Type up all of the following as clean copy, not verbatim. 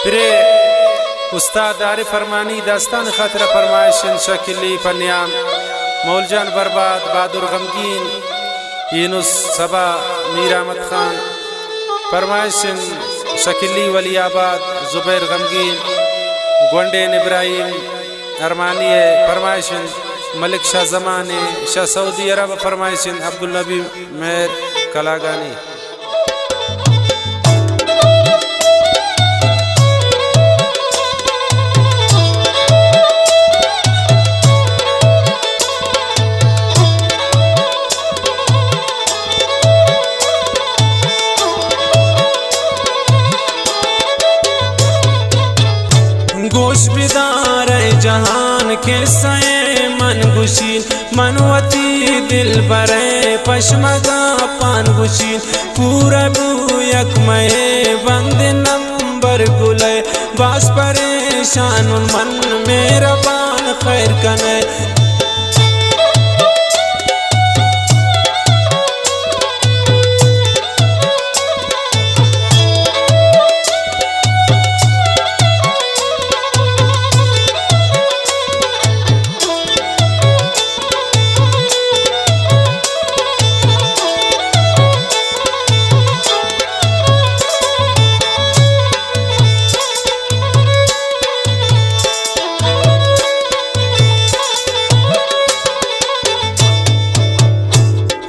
پھر استاد عارف فرمانی داستان خاطر فرمائشن شکلی پنیام مول جان برباد بہادر غمگین یونس صبا میر احمد خان فرمائشن شکلی ولی آباد زبیر غمگین گونڈین ابراہیم ارمانی فرمائشن ملک شاہ زمانے شاہ سعودی عرب فرمائشن عبدالنبی مہر کلاگانی گوش بیدار جہان کے سائے من گشین منوتی دل برے پشمگا پان گشین پورا بو یک مئے بند نمبر گلے باس پریشان من میرا بان خیر کنے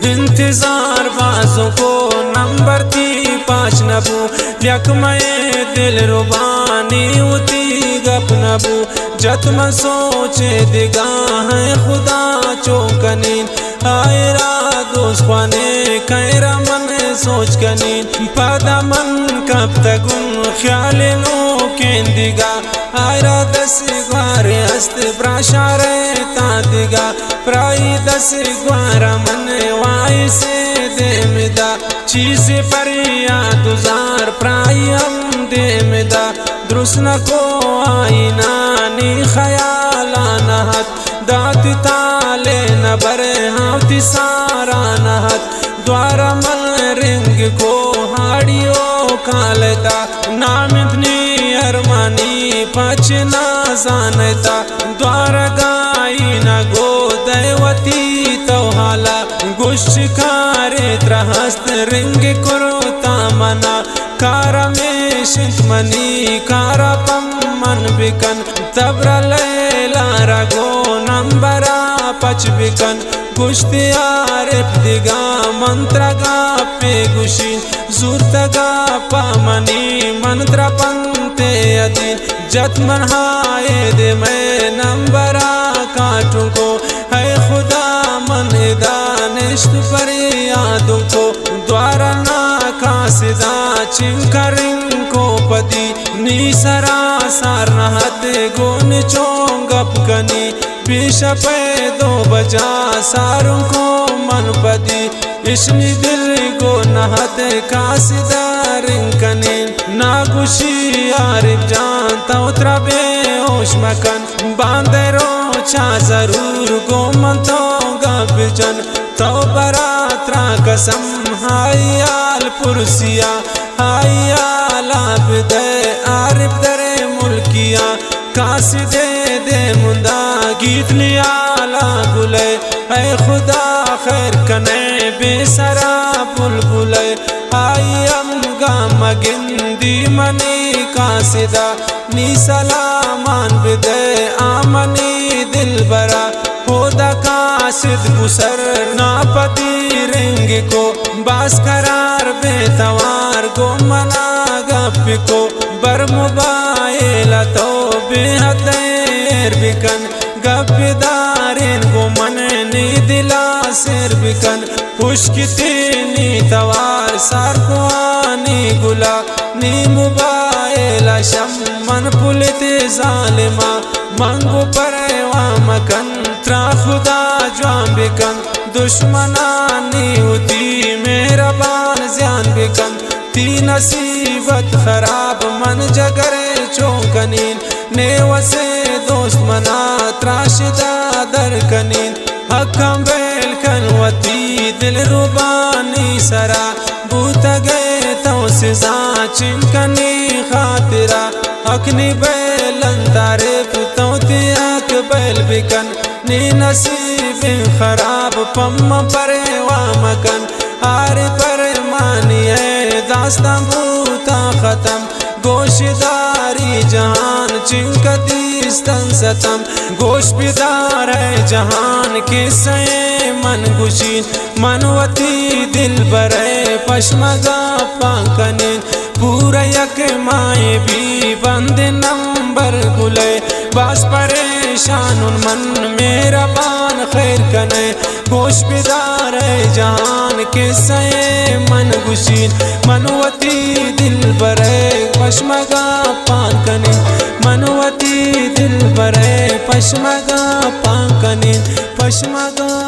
انتظار بازوں کو نمبر تھی 5 نبو یک میں دل ربانی ہوتی گپ نبو جت میں سوچے دگاہ ہے خدا چوکنین آئے را دوست خوانے کہرا من سوچ کنین پادا من کب تکن خیال نو کندگا آئے را دس گوار است براشار تا دگا پرائی دس گوار من وائی سے دے مدا چیز پر یاد زار پرائی ہم دے مدا درست نہ کو آئی نانی خیالا نہت دات تالے نبر ہاوتی سارا نہت دوارا مل رنگ کو ہاڑیو کالتا نام اتنی ارمانی پچنا زانتا دوارا گائی نہ گو دیوتی توحالا گوشت کارے ترہست رنگ کرو تامنا کارا میں شکمنی کارا پم من بکن تبرا لیلا رگو نمبرا پچ بکن گوشت عارف دگا منترا گا پہ گوشین زورتا گا پامنی منترا پنتے ادین جت من ہائے دے میں نمبرا کاٹوں کو اے خدا من دانشت پر یادوں کو دوارا ناکا سدا چنکرنگ کو پدی نی سرا سار نہت گون چونگپ کنی پیشا پہ 2 بجا ساروں کو من پدی اشنی دل کو نہت کاسدارن کنین ناگوشی عارف جان توترا بے ہوش مکن باندے رو چا ضرور گو من تو گب جن تو برات را قسم ہائی آل پرسیا ہائی آل عبد عارف در ملکیا کاسی دے دے مندہ گیت لیا لا گلے اے خدا خیر کنے بے سرا بلبلے آئی ام گام گندی منی کاسدہ نی سلامان بدے آمنی دل برا ہودا کاسد بسر ناپتی رنگ کو باس قرار بے توار گو منا گپ کو بر موبائل تو بے حدیر بکن گپ دارین گو من نی دلا سر بکن پشکتی نی توار سار کو آنی گلا نی موبائل شم من پلت ظالمہ منگو پریوا مکن ترا خدا جوان بکن دشمنانی ہوتی میرا بان زیان بکن تی نصیبت خراب من جگر چونکنین نیو سے دوست منا تراشدہ در کنین حکم بیل کنوتی دل ربانی سرا بوتا گئے تو سزا چنکنی خاطرہ اکنی بیلن تعریف توتیاک بیل بکن نی نصیب خراب پم پروامکن آر پرمانی ہے داستان بوتا ختم گوش داری جہان چنکتیستن ستم گوش بیدار ہے جہان کسے من گشین منوتی دل برے پشمگا پانکنین پورا یک مائے بھی بند نمبر گلے باس پریشان من میرا بان خیر کنے گوش بیدار ہے جہان کسے من گشین منوتی دل برے پشمگا پانکنین منوتی دل برے پشمگا پانکنین پشمگا